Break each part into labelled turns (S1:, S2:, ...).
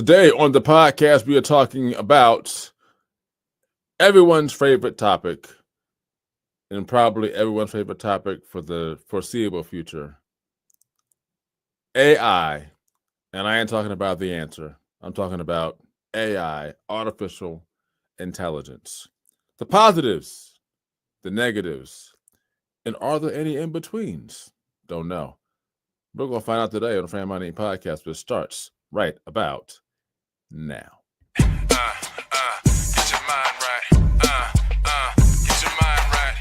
S1: Today on the podcast, we are talking about everyone's favorite topic, and probably everyone's favorite topic for the foreseeable future, AI. And I ain't talking about the answer. I'm talking about AI, artificial intelligence. The positives, the negatives, and are there any in-betweens? Don't know. We're going to find out today on the Fan Money Podcast, which starts right about now.
S2: Get your mind right. Get your mind right.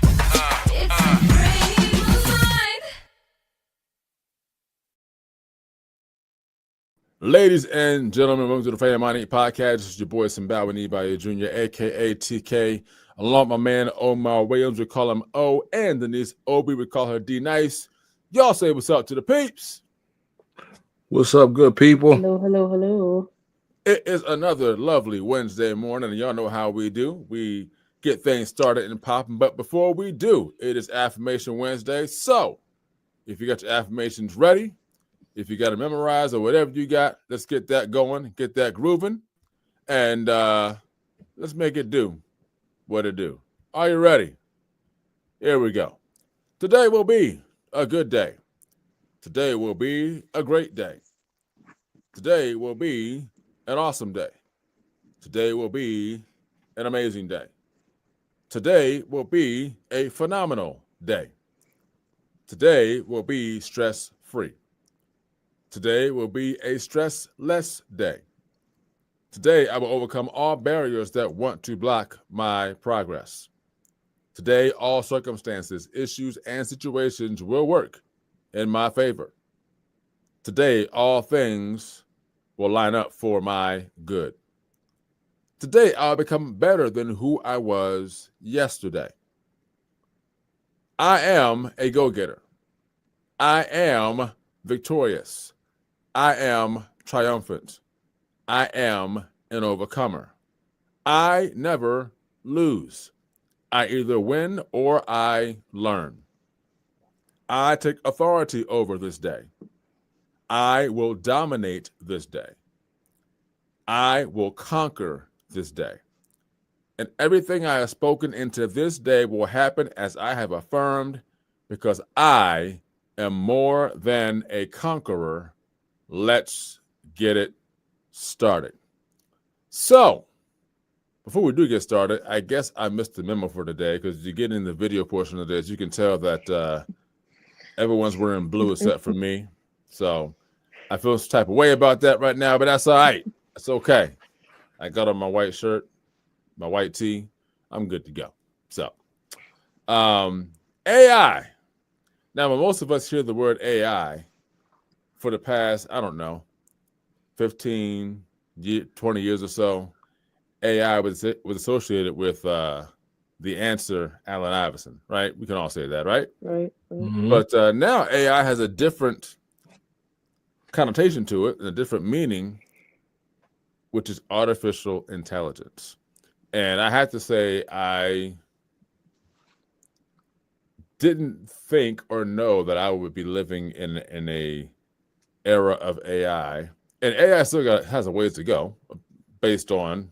S3: It's a brave mind.
S1: Ladies and gentlemen, welcome to the Fan Money Podcast. This is your boy Simbawa Nibaye Jr., a.k.a. TK. Along with my man Omar Williams, we call him O, and Denise Obi, we call her D Nice. Y'all say what's up to the peeps.
S4: What's up, good people?
S5: Hello.
S1: It is another lovely Wednesday morning, and y'all know how we do. We get things started and popping, but before we do, it is Affirmation Wednesday. So if you got your affirmations ready, if you got to memorize or whatever you got, let's get that going, get that grooving, and let's make it do what it do. Are you ready? Here we go. Today will be a good day. Today will be a great day. Today will be an awesome day. Today will be an amazing day. Today will be a phenomenal day. Today will be stress-free. Today will be a stress-less day. Today, I will overcome all barriers that want to block my progress. Today, all circumstances, issues, and situations will work in my favor. Today, all things will line up for my good. Today, I'll become better than who I was yesterday. I am a go-getter. I am victorious. I am triumphant. I am an overcomer. I never lose. I either win or I learn. I take authority over this day. I will dominate this day. I will conquer this day. And everything I have spoken into this day will happen as I have affirmed, because I am more than a conqueror. Let's get it started. So, before we do get started, I guess I missed the memo for today, because you get in the video portion of this, you can tell that everyone's wearing blue except for me. So I feel some type of way about that right now, but that's all right. It's okay. I got on my white shirt, my white tee. I'm good to go. So AI. Now, when most of us hear the word AI for the past, I don't know, 15, 20 years or so, AI was associated with the answer, Allen Iverson, right? We can all say that, right?
S5: Right.
S4: Mhm.
S1: But now AI has a different connotation to it and a different meaning, which is artificial intelligence. And I have to say, I didn't think or know that I would be living in a era of AI. And AI still has a ways to go based on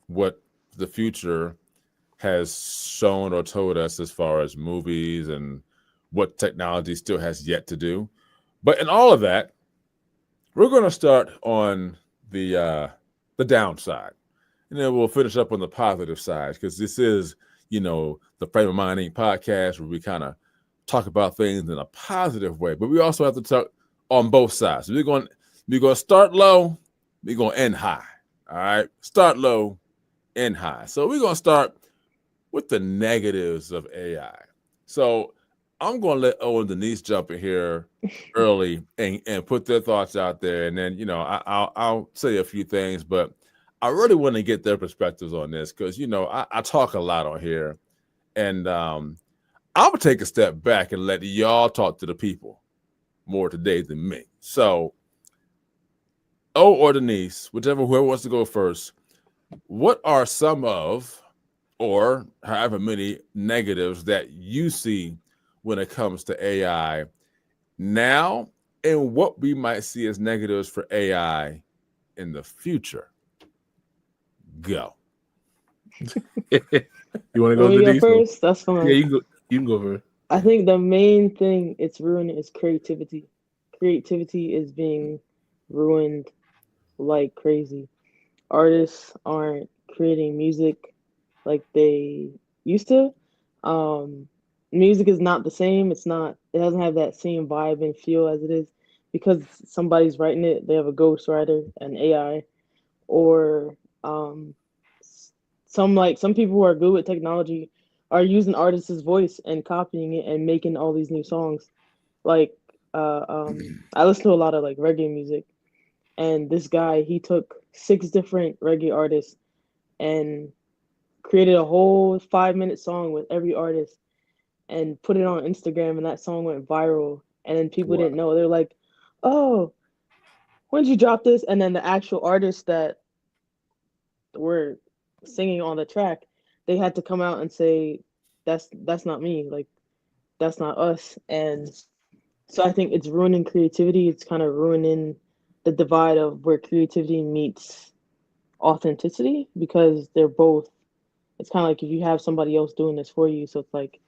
S1: what the future has shown or told us as far as movies and what technology still has yet to do. But in all of that, we're going to start on the downside, and then we'll finish up on the positive side, because this is, the Frame of Mind Inc. podcast, where we kind of talk about things in a positive way, but we also have to talk on both sides. So we're going to start low, we're going to end high. All right, start low, end high. So we're going to start with the negatives of AI. So I'm going to let Owen and Denise jump in here early and put their thoughts out there. And then, I'll say a few things, but I really want to get their perspectives on this, because, I talk a lot on here, and I'm going to take a step back and let y'all talk to the people more today than me. So, O or Denise, whoever wants to go first, what are some of, or however many negatives that you see when it comes to AI now, and what we might see as negatives for AI in the future? Go.
S4: You want to go
S5: When
S4: to
S5: we go
S4: these?
S5: first, that's
S4: Yeah,
S5: fine.
S4: you can go. You can go first.
S5: I think the main thing it's ruining is creativity. Creativity is being ruined like crazy. Artists aren't creating music like they used to. Um, Music is not the same. It's not. It doesn't have that same vibe and feel as it is because somebody's writing it. They have a ghostwriter, an AI, or some people who are good with technology are using artists' voice and copying it and making all these new songs. Like I listen to a lot of like reggae music, and this guy he took 6 different reggae artists and created a whole 5 minute song with every artist and put it on Instagram, and that song went viral. And then people
S1: Wow.
S5: didn't know. They're like, "Oh, when did you drop this?" And then the actual artists that were singing on the track, they had to come out and say, "That's not me. Like that's not us." And so I think it's ruining creativity. It's kind of ruining the divide of where creativity meets authenticity because they're both. It's kind of like if you have somebody else doing this for you. So it's like,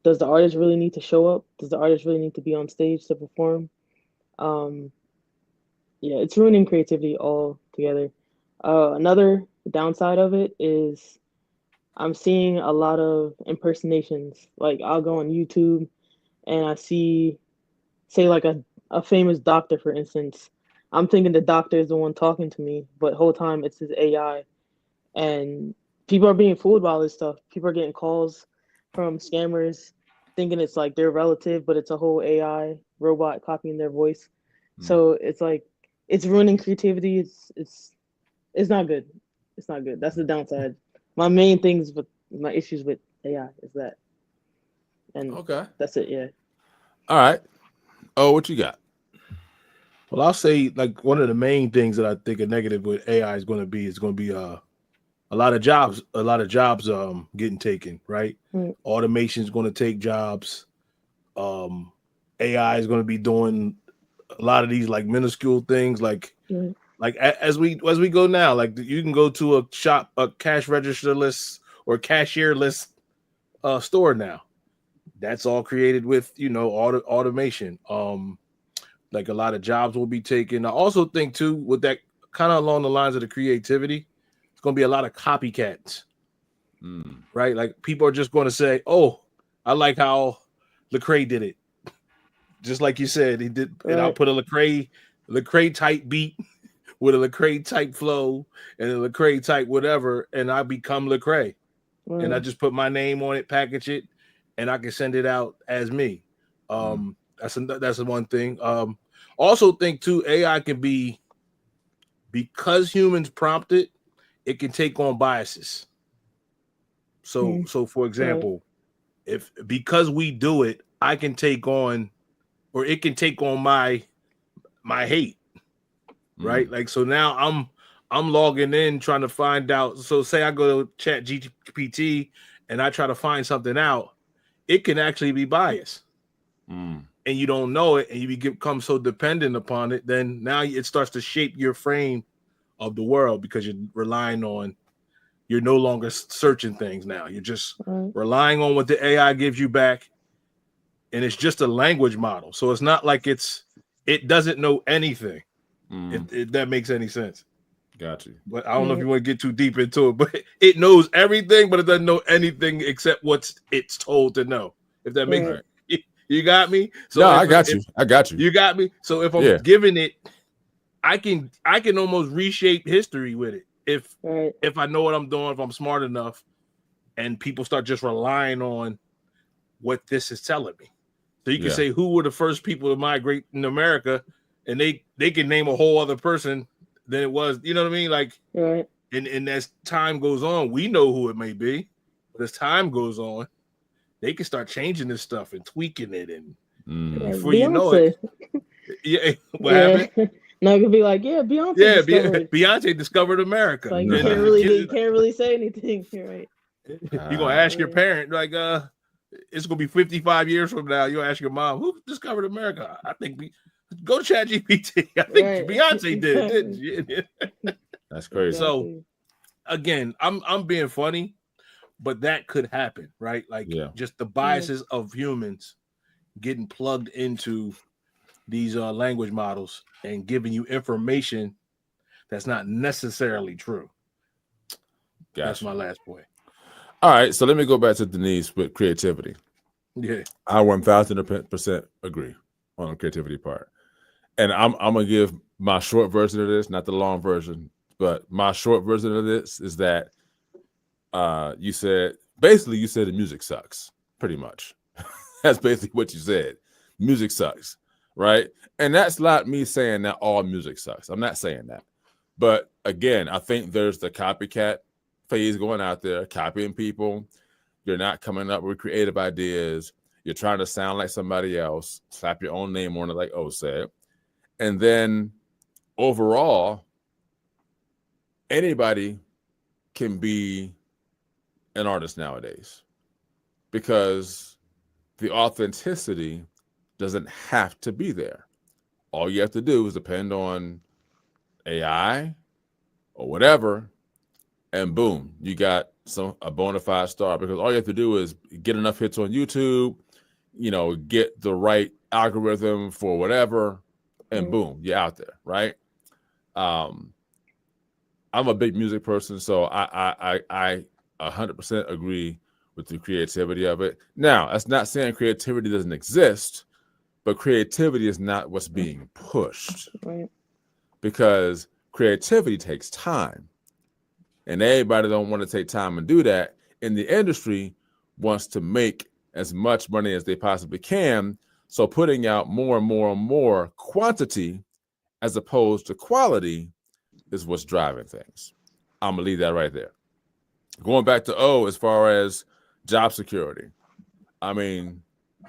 S5: does the artist really need to show up? Does the artist really need to be on stage to perform? Um, yeah, it's ruining creativity altogether. Another downside of it is I'm seeing a lot of impersonations. Like I'll go on YouTube and I see, say, like a famous doctor, for instance. I'm thinking the doctor is the one talking to me, but whole time it's his AI. And people are being fooled by all this stuff. People are getting calls from scammers thinking it's like their relative, but it's a whole AI robot copying their voice.
S1: Mm.
S5: So it's like it's ruining creativity. It's not good. It's not good. That's the downside. My main things with my issues with AI is that, and
S1: Okay.
S5: that's it. Yeah.
S1: All right. Oh, what you got?
S4: Well, I'll say like one of the main things that I think a negative with AI is going to be a lot of jobs getting taken, right?
S5: Mm.
S4: Automation is going to take jobs. AI is going to be doing a lot of these like minuscule things
S5: Mm.
S4: like as we go now, like you can go to a cash registerless or cashierless store now. That's all created with automation. Like a lot of jobs will be taken. I also think too, with that kind of along the lines of the creativity, it's going to be a lot of copycats,
S1: Mm.
S4: right? Like people are just going to say, "Oh, I like how Lecrae did it," just like you said he did, and I'll
S5: Right.
S4: put a Lecrae type beat with a Lecrae type flow and a Lecrae type whatever, and I become Lecrae, and I
S5: Right.
S4: just put my name on it, package it, and I can send it out as me.
S1: Mm.
S4: That's the one thing. Also think too, AI can be, because humans prompt it, it can take on biases. So
S5: Mm.
S4: for
S5: Right.
S4: example, if because we do it, I can take on, or it can take on my hate, right?
S1: Mm.
S4: Like so now I'm logging in trying to find out. So say I go to Chat GPT and I try to find something out, it can actually be biased.
S1: Mm.
S4: And you don't know it, and you become so dependent upon it, then now it starts to shape your frame of the world because you're no longer searching things now. You're just
S5: Right.
S4: relying on what the AI gives you back, and it's just a language model. So it's not like it doesn't know anything.
S1: Mm.
S4: If that makes any sense.
S1: Got you.
S4: But I don't know if
S5: Right.
S4: you want to get too deep into it, but it knows everything, but it doesn't know anything except what it's told to know. If that makes
S5: Right.
S1: Right.
S4: you got me. So
S1: No, I got
S4: if
S1: you. I got you.
S4: you got me. So if I'm
S1: Yeah.
S4: giving it, I can almost reshape history with it
S5: Right.
S4: if I know what I'm doing, if I'm smart enough, and people start just relying on what this is telling me. So you can
S1: Yeah.
S4: say who were the first people to migrate in America, and they can name a whole other person than it was. You know what I mean? Like,
S5: Right.
S4: and as time goes on, we know who it may be, but as time goes on, they can start changing this stuff and tweaking it, and
S1: Mm.
S5: Like
S4: before you know it,
S5: Beyonce.
S4: yeah, what
S5: Yeah.
S4: happened?
S5: Now it could be like, yeah, Beyonce
S4: Yeah,
S5: discovered.
S4: Beyonce discovered America,
S5: Like
S4: and then
S5: you can't really say anything. You're right.
S4: you're gonna ask your
S5: Yeah.
S4: parent, like, it's gonna be 55 years from now. You'll ask your mom, who discovered America? I think go chat GPT. I think
S5: Right.
S4: Beyonce did, didn't she?
S1: That's crazy.
S4: So
S5: Exactly.
S4: again, I'm being funny, but that could happen, right? Like
S1: Yeah.
S4: just the biases of humans getting plugged into these language models and giving you information that's not necessarily true. That's
S1: Gotcha.
S4: my last point.
S1: All right, so let me go back to Denise with creativity.
S4: Yeah.
S1: I 1000% agree on the creativity part. And I'm gonna give my short version of this, not the long version, but my short version of this is that you said the music sucks, pretty much. That's basically what you said. Music sucks, right? And that's not me saying that all music sucks. I'm not saying that. But again, I think there's the copycat phase going out there, copying people. You're not coming up with creative ideas. You're trying to sound like somebody else, slap your own name on it, like O said. And then overall, anybody can be an artist nowadays because the authenticity doesn't have to be there. All you have to do is depend on AI or whatever, and boom, you got a bona fide star. Because all you have to do is get enough hits on YouTube, get the right algorithm for whatever, and boom, you're out there, right? I'm a big music person, so I 100% agree with the creativity of it. Now, that's not saying creativity doesn't exist, but creativity is not what's being pushed.
S5: Right.
S1: Because creativity takes time. And everybody don't want to take time and do that. And the industry wants to make as much money as they possibly can. So putting out more and more and more quantity as opposed to quality is what's driving things. I'm going to leave that right there. Going back to O, as far as job security, I mean,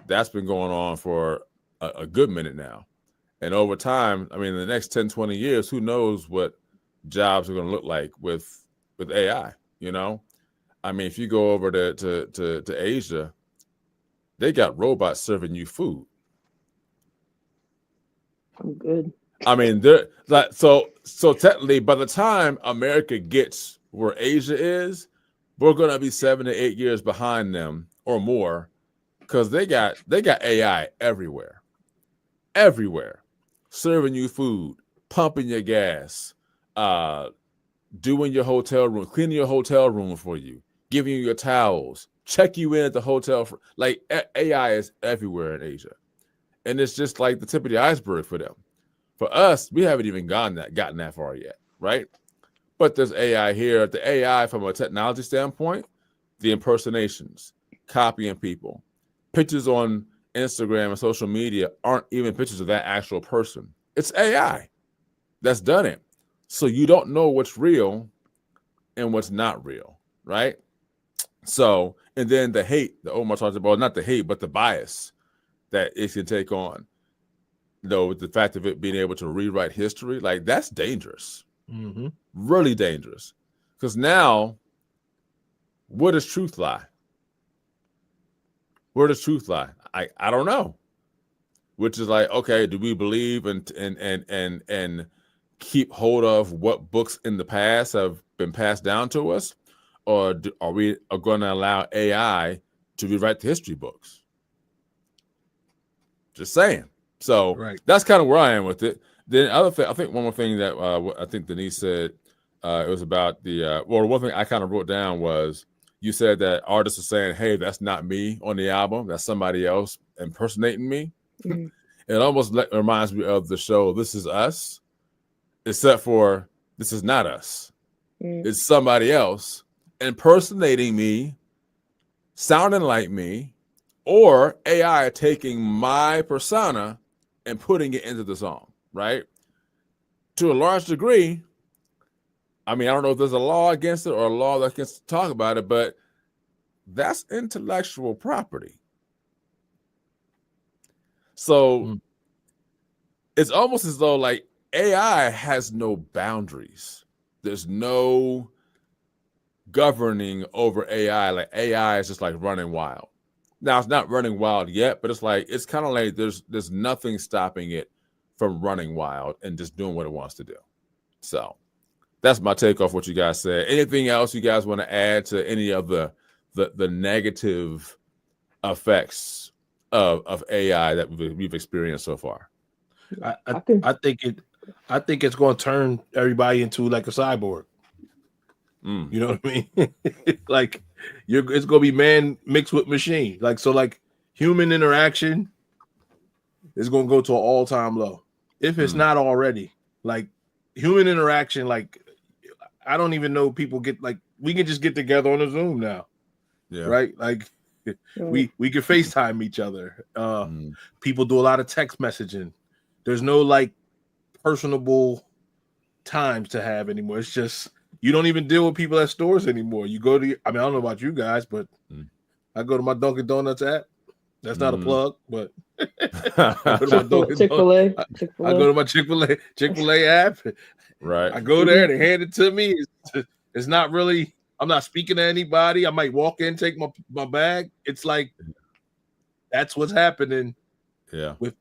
S1: that's been going on for a good minute now. And over time, I mean, in the next 10, 20 years, who knows what jobs are going to look like with AI, I mean, if you go over to Asia, they got robots serving you food.
S5: I'm good.
S1: I mean, they're like, so technically, by the time America gets where Asia is, we're going to be 7 to 8 years behind them or more, because they got AI everywhere, serving you food, pumping your gas, doing your hotel room, cleaning your hotel room for you, giving you your towels, check you in at the hotel. Like AI is everywhere in Asia, and it's just like the tip of the iceberg for them. For us, we haven't even gotten that far yet, right? But there's AI here. The AI from a technology standpoint, the impersonations, copying people, pictures on Instagram and social media aren't even pictures of that actual person. It's AI that's done it. So you don't know what's real and what's not real, right? So, and then the hate, the Omar talks about, not the hate, but the bias that it can take on. With the fact of it being able to rewrite history, like that's dangerous, really dangerous. Because now, where does truth lie? Where does truth lie? I don't know. Which is like, okay, do we believe and keep hold of what books in the past have been passed down to us, or are we going to allow AI to rewrite the history books? Just saying. So That's kind of where I am with it. Then other thing, I think one more thing that I think Denise said, it was about the one thing I kind of wrote down was, you said that artists are saying, hey, that's not me on the album, that's somebody else impersonating me. It almost reminds me of the show This Is Us, except for this is not us. It's somebody else impersonating me, sounding like me, or AI taking my persona and putting it into the song, right? To a large degree, I mean, I don't know if there's a law against it or a law that can talk about it, but that's intellectual property. So it's almost as though like AI has no boundaries. There's no governing over AI. Like AI is just like running wild. Now it's not running wild yet, but it's kind of like there's nothing stopping it from running wild and just doing what it wants to do. So that's my take off what you guys said. Anything else you guys want to add to any of the negative effects of AI that we've experienced so far?
S4: I think it's going to turn everybody into like a cyborg.
S1: Mm.
S4: You know what I mean? Like it's going to be man mixed with machine. Like human interaction is going to go to an all-time low if it's not already. Like human interaction, like I don't even know people get like we can just get together on a Zoom now.
S1: Yeah.
S4: Right? Like we can FaceTime each other. People do a lot of text messaging. There's no like personable times to have anymore. It's just you don't even deal with people at stores anymore. You go to I don't know about you guys, but I go to my Dunkin' Donuts app. That's not a plug, but I go to my Dunkin'
S5: Chick-fil-A.
S4: I go to my Chick-fil-A app.
S1: Right.
S4: I go there, they hand it to me. It's not really, I'm not speaking to anybody. I might walk in, take my bag. It's like that's what's happening.
S1: Yeah.
S4: With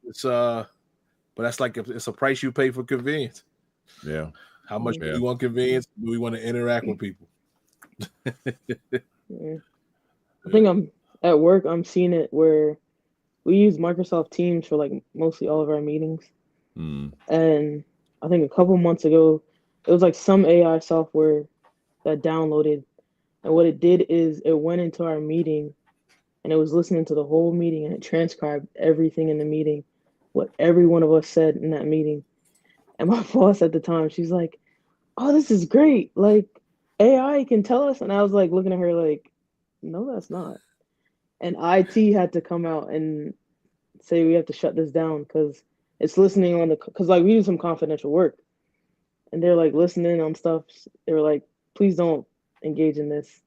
S4: this but that's like it's a price you pay for convenience.
S1: Yeah.
S4: How much do we want convenience? Do we want to interact with people?
S5: I think I'm at work. I'm seeing it where we use Microsoft Teams for like mostly all of our meetings. And I think a couple months ago, it was like some AI software that downloaded, and what it did is it went into our meeting, and it was listening to the whole meeting, and it transcribed everything in the meeting, what every one of us said in that meeting. And my boss at the time, she's like, "Oh, this is great! Like AI can tell us." And I was like looking at her like, "No, that's not." And IT had to come out and say we have to shut this down because it's listening on because like we do some confidential work, and they're like listening on stuff. They were like, "Please don't engage in this,"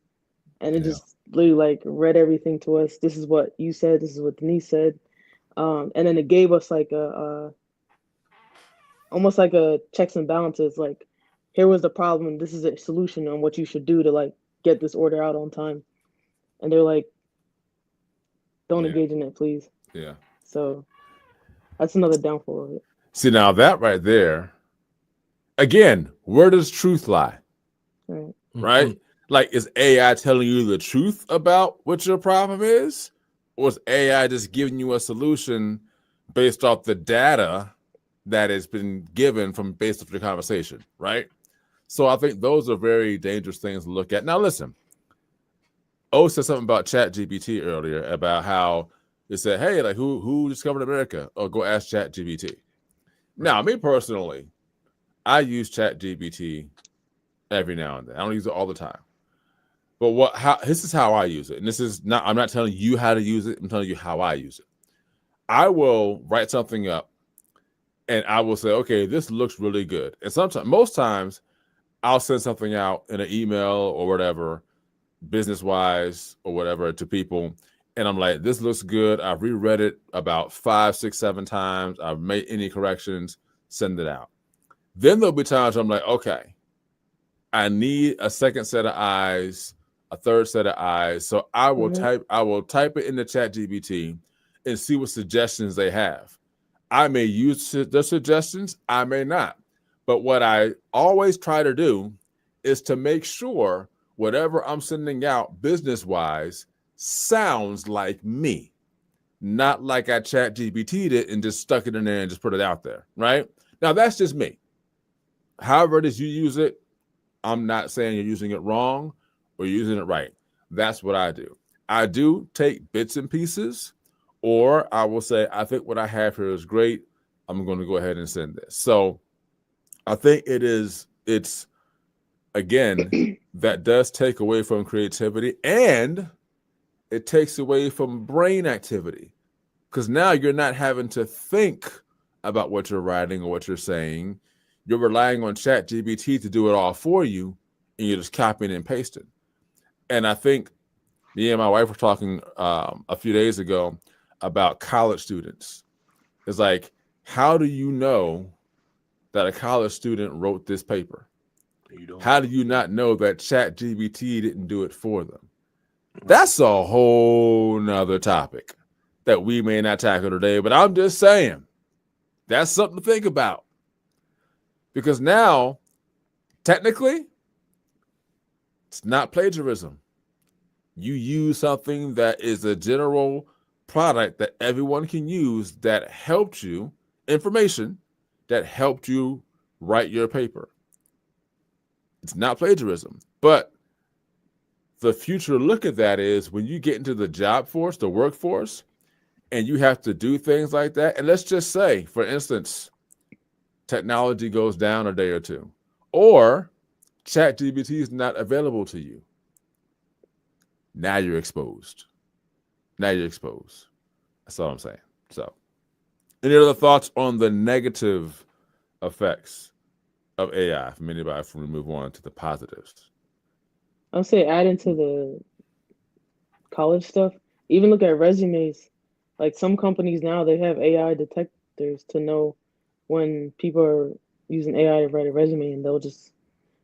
S5: and it just literally like read everything to us. This is what you said. This is what Denise said, and then it gave us like a almost like a checks and balances. Like, here was the problem. This is a solution on what you should do to like get this order out on time. And they're like, don't engage in it, please.
S1: Yeah.
S5: So that's another downfall of it.
S1: See, now that right there, again, where does truth lie? Right? Like, is AI telling you the truth about what your problem is? Or is AI just giving you a solution based off the data that has been given from based off the conversation, right? So I think those are very dangerous things to look at. Now, listen, O said something about ChatGPT earlier about how it said, hey, like who discovered America? Oh, go ask ChatGPT. Now, me personally, I use ChatGPT every now and then. I don't use it all the time. But this is how I use it. And this is not, I'm not telling you how to use it. I'm telling you how I use it. I will write something up and I will say, okay, this looks really good. And most times I'll send something out in an email or whatever, business-wise or whatever, to people. And I'm like, this looks good. I've reread it about 5, 6, 7 times. I've made any corrections, send it out. Then there'll be times I'm like, okay, I need a second set of eyes, a third set of eyes. So I will type it in the ChatGPT and see what suggestions they have. I may use the suggestions, I may not. But what I always try to do is to make sure whatever I'm sending out business-wise sounds like me, not like I ChatGPT'd it and just stuck it in there and just put it out there, right? Now, that's just me. However it is you use it, I'm not saying you're using it wrong or using it right. That's what I do. I do take bits and pieces, or I will say, I think what I have here is great. I'm going to go ahead and send this. So I think it's again, that does take away from creativity, and it takes away from brain activity, because now you're not having to think about what you're writing or what you're saying. You're relying on ChatGPT to do it all for you, and you're just copying and pasting. And I think me and my wife were talking a few days ago about college students. It's like, how do you know that a college student wrote this paper? How do you not know that ChatGPT didn't do it for them? That's a whole nother topic that we may not tackle today, but I'm just saying That's something to think about. Because now, technically, it's not plagiarism. You use something that is a general product that everyone can use that helped you, information that helped you write your paper. It's not plagiarism. But the future look at that is when you get into the job force, the workforce, and you have to do things like that. And let's just say, for instance, technology goes down a day or two, or ChatGPT is not available to you. Now you're exposed. Now you're exposed. That's all I'm saying. So, any other thoughts on the negative effects of AI from anybody before we move on to the positives?
S5: I'll say add into the college stuff. Even look at resumes. Like some companies now, they have AI detectors to know when people are using AI to write a resume, and they'll just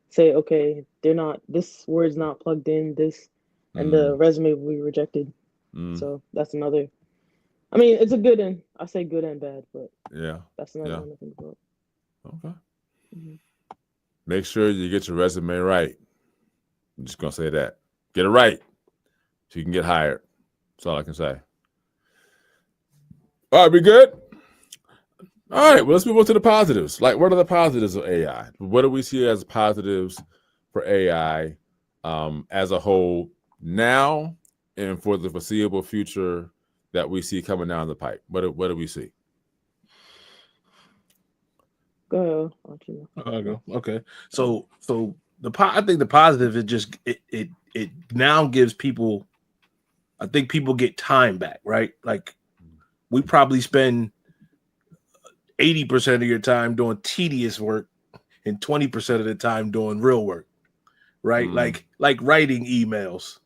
S5: say, okay, they're not. This word's not plugged in. This, and the resume will be rejected. So that's another. I mean, it's a good and I say good and bad, but
S1: Yeah.
S5: that's another one to think about.
S1: Okay.
S5: Mm-hmm.
S1: Make sure you get your resume right. I'm just gonna say that. Get it right so you can get hired. That's all I can say. All right, we good? All right, well, let's move on to the positives. Like, what are the positives of AI? What do we see as positives for AI as a whole now and for the foreseeable future that we see coming down the pipe? What do we see?
S5: Go ahead. I'll let you know.
S4: I'll go. Okay. So I think the positive is just it now gives people. I think people get time back, right? Like we probably spend 80% of your time doing tedious work and 20% of the time doing real work, right? Like writing emails,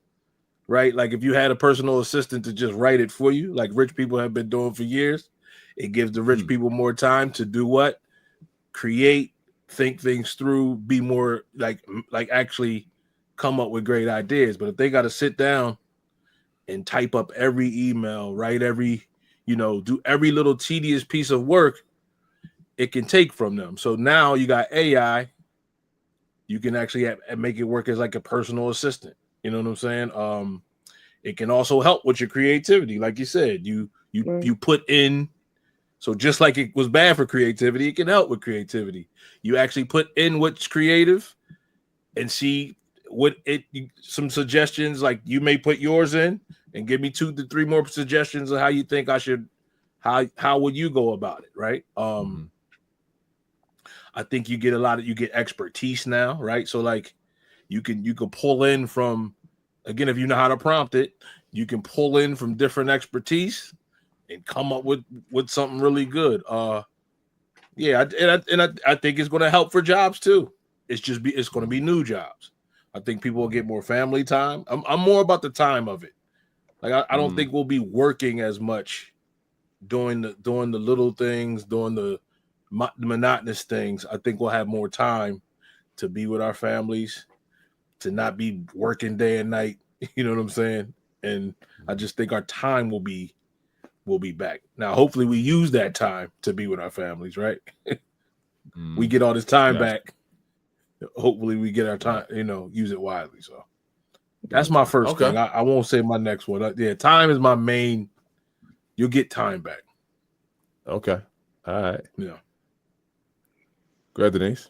S4: right? Like if you had a personal assistant to just write it for you, like rich people have been doing for years, it gives the rich people more time to do what? Create, think things through, be more like actually come up with great ideas. But if they got to sit down and type up every email, write every, do every little tedious piece of work, it can take from them. So now you got AI, you can actually make it work as like a personal assistant. You know what I'm saying? It can also help with your creativity, like you said. You put in. So just like it was bad for creativity, it can help with creativity. You actually put in what's creative and see some suggestions. Like you may put yours in and give me 2 to 3 more suggestions of how you think I should. How would you go about it, right? I think you get expertise now, right? So like you can pull in from, again, if you know how to prompt it, you can pull in from different expertise and come up with something really good. I think it's going to help for jobs too. It's going to be new jobs. I think people will get more family time. I'm more about the time of it. Like I don't think we'll be working as much doing the little things, doing the monotonous things. I think we'll have more time to be with our families, to not be working day and night. You know what I'm saying? And I just think our time will be back. Now, hopefully we use that time to be with our families, right? We get all this time back. Hopefully we get our time, use it wisely. So that's my first thing. I won't say my next one. Time is my main. You'll get time back.
S1: Okay. All right.
S4: Yeah.
S1: Go ahead, Denise.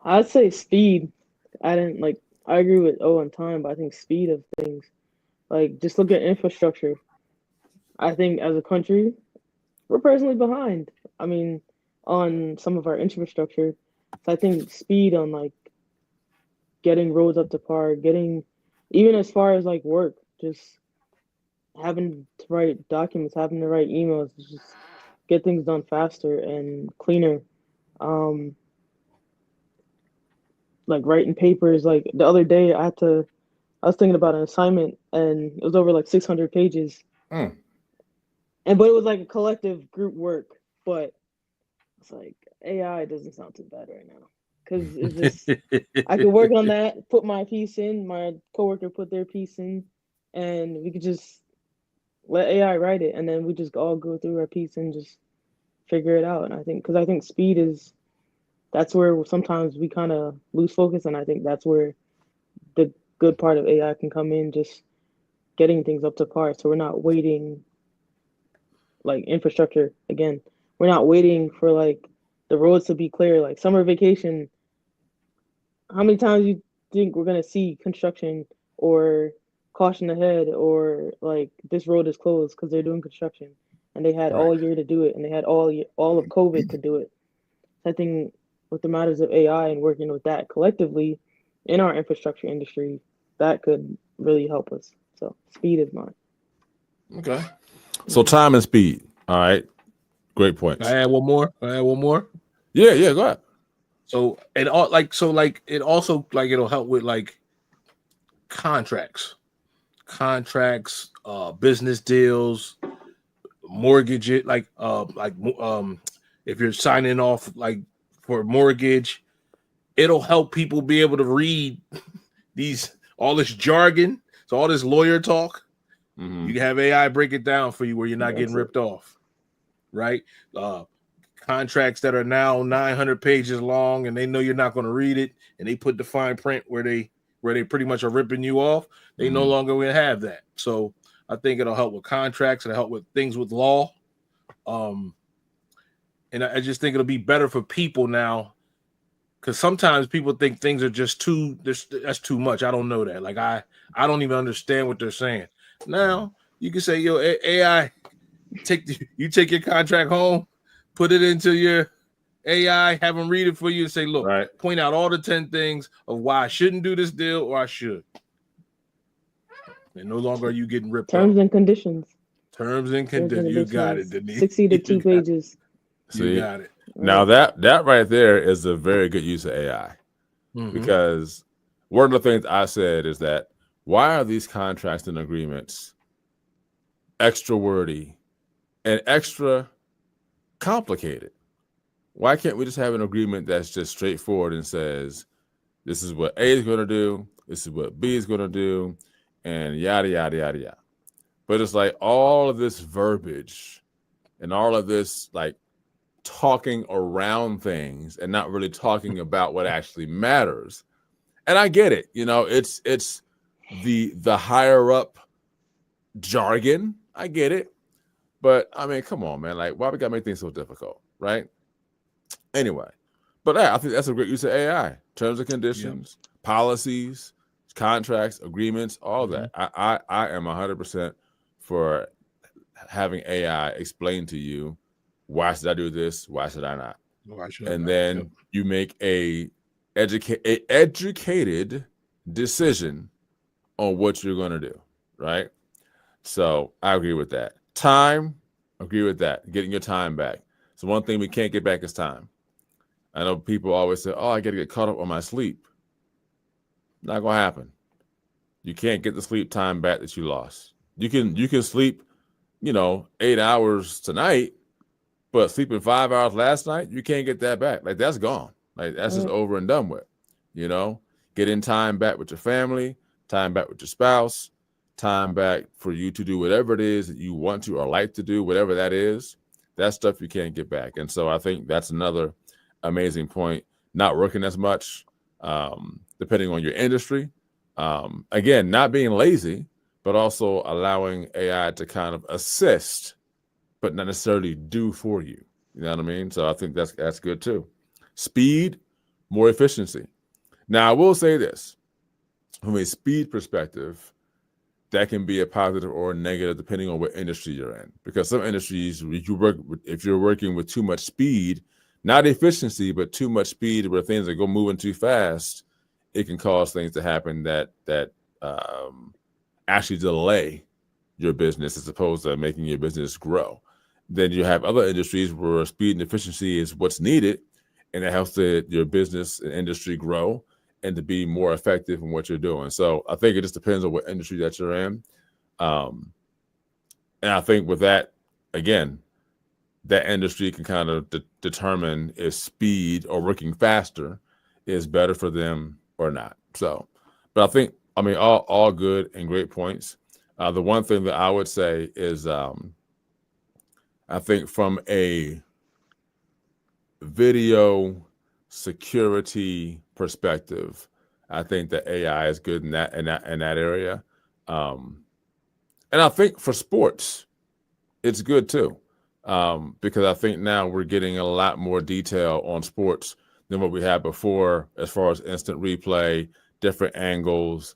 S5: I'd say speed. I agree with on time, but I think speed of things. Like just look at infrastructure. I think as a country, we're personally behind. I mean, on some of our infrastructure. So I think speed on like getting roads up to par, getting even as far as like work, just having to write documents, having to write emails, just get things done faster and cleaner. Like writing papers. Like the other day, I was thinking about an assignment, and it was over like 600 pages. But it was like a collective group work. But it's like AI doesn't sound too bad right now because it's just I could work on that, put my piece in, my coworker put their piece in, and we could just let AI write it, and then we just all go through our piece and just figure it out. And I think because I think speed is that's where sometimes we kind of lose focus, and I think that's where the good part of AI can come in, just getting things up to par. So we're not waiting like infrastructure again. We're not waiting for like the roads to be clear. Like summer vacation, how many times you think we're gonna see construction or caution ahead or like this road is closed because they're doing construction and they had
S4: Right.
S5: all year to do it and they had all of COVID to do it. I think with the matters of AI and working with that collectively in our infrastructure industry, that could really help us. So speed is mine.
S4: Okay.
S1: So time and speed. All right. Great points.
S4: I add one more.
S1: Yeah, go ahead.
S4: So and all like it also like it'll help with like contracts, business deals, mortgage it if you're signing off like for a mortgage, it'll help people be able to read all this jargon, so all this lawyer talk.
S1: Mhm.
S4: You can have AI break it down for you where you're not
S5: That's
S4: getting
S5: it.
S4: ripped off, right? Contracts that are now 900 pages long and they know you're not going to read it, and they put the fine print where they pretty much are ripping you off. They no
S1: Mhm.
S4: longer will have that. So I think it'll help with contracts, it'll help with things with law. And I just think it'll be better for people now, because sometimes people think things are just that's too much. I don't know that. Like I don't even understand what they're saying. Now you can say, yo, AI, you take your contract home, put it into your AI, have them read it for you, and say, look,
S1: Right.
S4: point out all the 10 things of why I shouldn't do this deal or I should. And no longer are you getting ripped off.
S5: Terms and conditions.
S4: Terms and
S5: Terms and
S4: conditions. You got it,
S5: conditions.
S4: Denise.
S5: 60 to
S4: You
S5: 2
S4: got it.
S5: pages.
S4: You
S1: See,
S4: got it.
S1: now that right there is a very good use of AI,
S4: Mhm.
S1: because one of the things I said is that why are these contracts and agreements extra wordy and extra complicated? Why can't we just have an agreement that's just straightforward and says, this is what A is going to do, this is what B is going to do, and yada, yada, yada, yada. But it's like all of this verbiage and all of this like talking around things and not really talking about what actually matters. And I get it, it's the higher up jargon. I get it. But I mean, come on, man. Like, why we gotta make things so difficult, right? Anyway, but yeah, I think that's a great use of AI. Terms and conditions, policies, contracts, agreements, all that. I am 100% for having AI explain to you, why should I do this? Why should I not? And then you make a educated decision on what you're going to do, right? So I agree with that. Time, agree with that. Getting your time back. So one thing we can't get back is time. I know people always say, "Oh, I got to get caught up on my sleep." Not gonna happen. You can't get the sleep time back that you lost. You can sleep, 8 hours tonight, but sleeping 5 hours last night, you can't get that back. Like that's gone. Like that's just over and done with. Getting time back with your family, time back with your spouse, time back for you to do whatever it is that you want to or like to do, whatever that is. That stuff you can't get back. And so I think that's another amazing point. Not working as much, depending on your industry. Again, not being lazy, but also allowing AI to kind of assist, but not necessarily do for you. You know what I mean? So I think that's good too. Speed, more efficiency. Now I will say this, from a speed perspective, that can be a positive or a negative depending on what industry you're in. Because some industries, if you're working with too much speed, not efficiency, but too much speed where things are moving too fast, it can cause things to happen that actually delay your business as opposed to making your business grow. Then you have other industries where speed and efficiency is what's needed, and it helps your business and industry grow and to be more effective in what you're doing. So I think it just depends on what industry that you're in. And I think with that, again, that industry can kind of determine if speed or working faster is better for them or not. So, but I mean, all good and great points. The one thing that I would say is, I think from a video security perspective, I think that AI is good in that area. And I think for sports, it's good too, because I think now we're getting a lot more detail on sports than what we had before, as far as instant replay, different angles,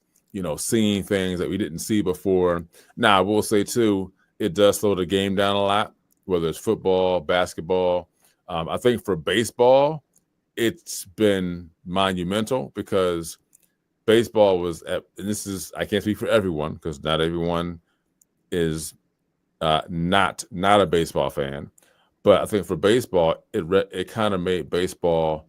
S1: seeing things that we didn't see before. Now, I will say too, it does slow the game down a lot, whether it's football, basketball. I think for baseball, it's been monumental because baseball was and this is, I can't speak for everyone because not everyone is not a baseball fan, but I think for baseball, it kind of made baseball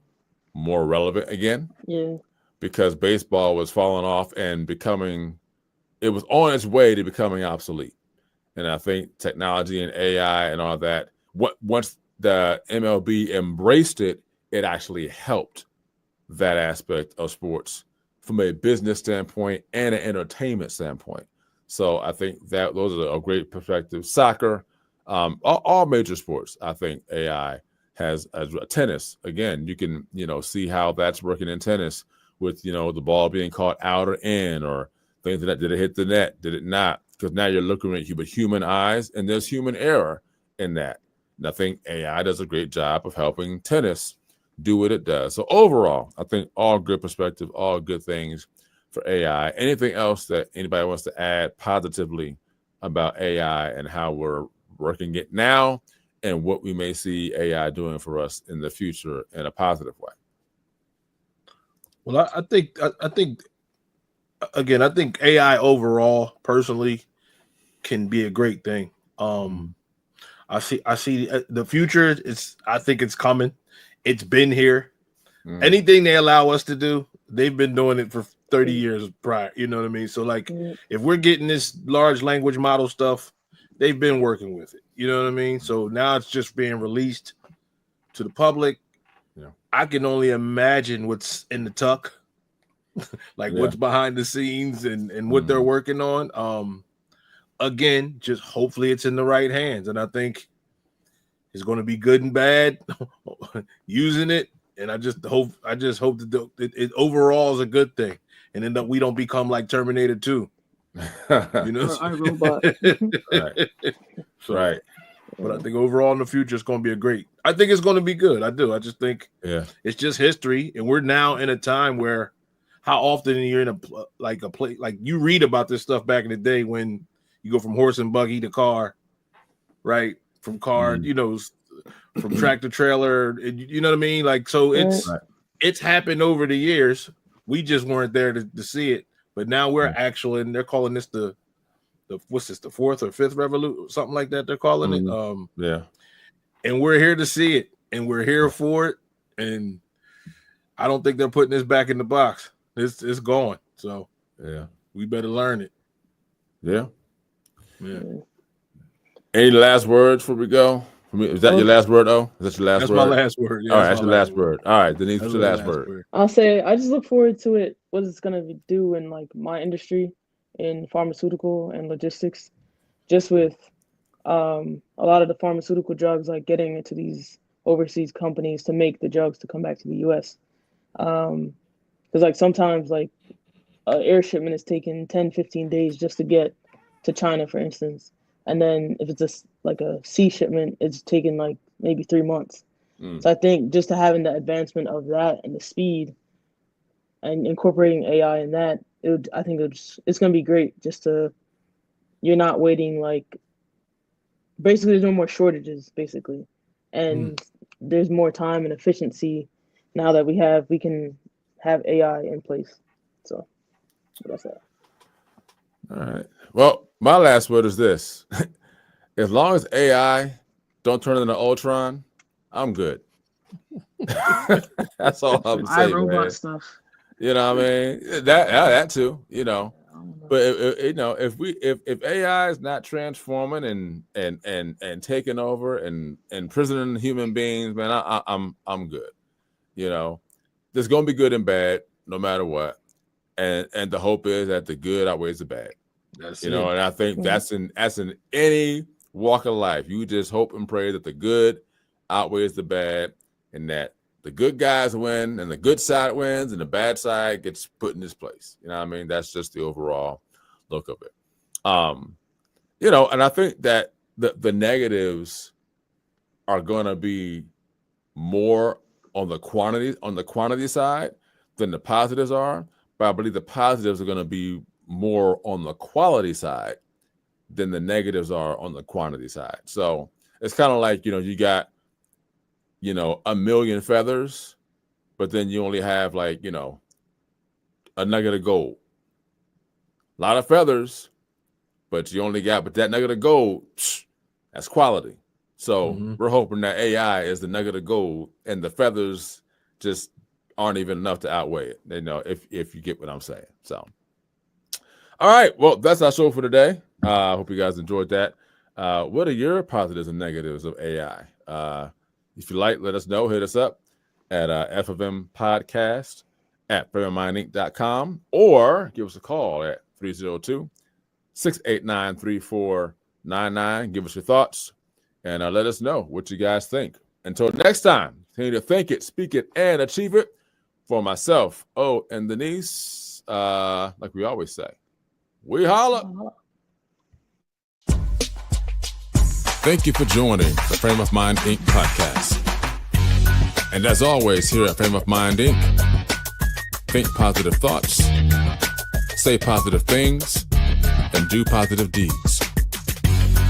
S1: more relevant again.
S5: Yeah.
S1: Because baseball was falling off and it was on its way to becoming obsolete. And I think technology and AI and all that, once the MLB embraced it, it actually helped that aspect of sports from a business standpoint and an entertainment standpoint. So I think that those are a great perspective. Soccer, all major sports, I think AI has tennis. Again, you can see how that's working in tennis with the ball being caught out or in, or things that did it hit the net, did it not? Because now you're looking at human eyes, and there's human error in that. And I think AI does a great job of helping tennis do what it does. So overall, I think all good perspective, all good things for AI. Anything else that anybody wants to add positively about AI and how we're working it now and what we may see AI doing for us in the future in a positive way?
S4: Well, I think again, I think AI overall, personally, can be a great thing. I see the future. I think it's coming. It's been here. Anything they allow us to do, they've been doing it for 30 years prior. You know what I mean? So like, if we're getting this large language model stuff, they've been working with it. You know what I mean? So now it's just being released to the public.
S1: Yeah.
S4: I can only imagine what's in the tuck, like what's behind the scenes and what they're working on. Again, just hopefully it's in the right hands, and I think it's going to be good and bad using it. And I just hope that it overall is a good thing, and then that we don't become like Terminator 2. You know,
S5: Or iRobot.
S1: Right.
S4: So,
S1: Right.
S4: but I think overall in the future it's going to be I think it's going to be good. I do. I just think it's just history, and we're now in a time where how often you're in a place like you read about this stuff back in the day when you go from horse and buggy to car, right? From car, from tractor trailer, you know what I mean? Like, so it's happened over the years. We just weren't there to see it, but now we're actually, and they're calling this the what's this, the fourth or fifth revolution, something like that. They're calling it. And we're here to see it, and we're here for it. And I don't think they're putting this back in the box. It's going. So we better learn it.
S1: Yeah. Any last words before we go? Is that your last word? Oh, is that your last
S4: That's
S1: word?
S4: my last word.
S1: All right, that's your last word. All right, Denise, what's your last word?
S5: I'll say I just look forward to it. What it's gonna do in like my industry, in pharmaceutical and logistics, just with a lot of the pharmaceutical drugs like getting into these overseas companies to make the drugs to come back to the U.S. Because like sometimes like an air shipment is taking 10, 15 days just to get to China, for instance. And then if it's like a sea shipment, it's taking like maybe 3 months. So I think just to having the advancement of that and the speed and incorporating AI in that, I think it's going to be great. You're not waiting, like basically there's no more shortages basically. And there's more time and efficiency now that we can have AI in place. So that's that.
S1: All right. Well, my last word is this. As long as AI don't turn into Ultron, I'm good. That's all I'm saying, man.
S5: iRobot stuff.
S1: You know what I mean? That too, But if AI is not transforming and taking over and imprisoning human beings, man, I'm good. There's gonna be good and bad no matter what. And the hope is that the good outweighs the bad. And I think that's in any walk of life. You just hope and pray that the good outweighs the bad, and that the good guys win and the good side wins and the bad side gets put in its place. You know what I mean? That's just the overall look of it. And I think that the negatives are going to be more on the quantity side than the positives are, but I believe the positives are going to be more on the quality side than the negatives are on the quantity side. So it's kind of like, you got, a million feathers, but then you only have like, a nugget of gold. A lot of feathers, but that nugget of gold, that's quality. So we're hoping that AI is the nugget of gold and the feathers just aren't even enough to outweigh it. If you get what I'm saying. So, all right. Well, that's our show for today. I hope you guys enjoyed that. What are your positives and negatives of AI? If you like, let us know. Hit us up at FFM Podcast at frameofmindinc.com or give us a call at 302-689-3499. Give us your thoughts and let us know what you guys think. Until next time, continue to think it, speak it, and achieve it. For myself, and Denise, like we always say, we holla. Thank you for joining the Frame of Mind Inc. podcast. And as always, here at Frame of Mind Inc., think positive thoughts, say positive things, and do positive deeds.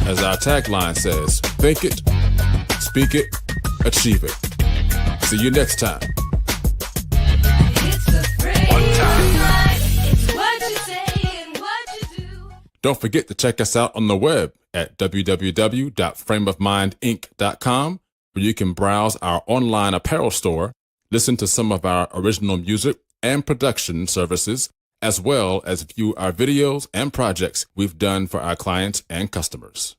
S1: As our tagline says, think it, speak it, achieve it. See you next time.
S3: It's the frame of mind. It's what you say and what you do.
S1: Don't forget to check us out on the web at www.frameofmindinc.com, where you can browse our online apparel store, listen to some of our original music and production services, as well as view our videos and projects we've done for our clients and customers.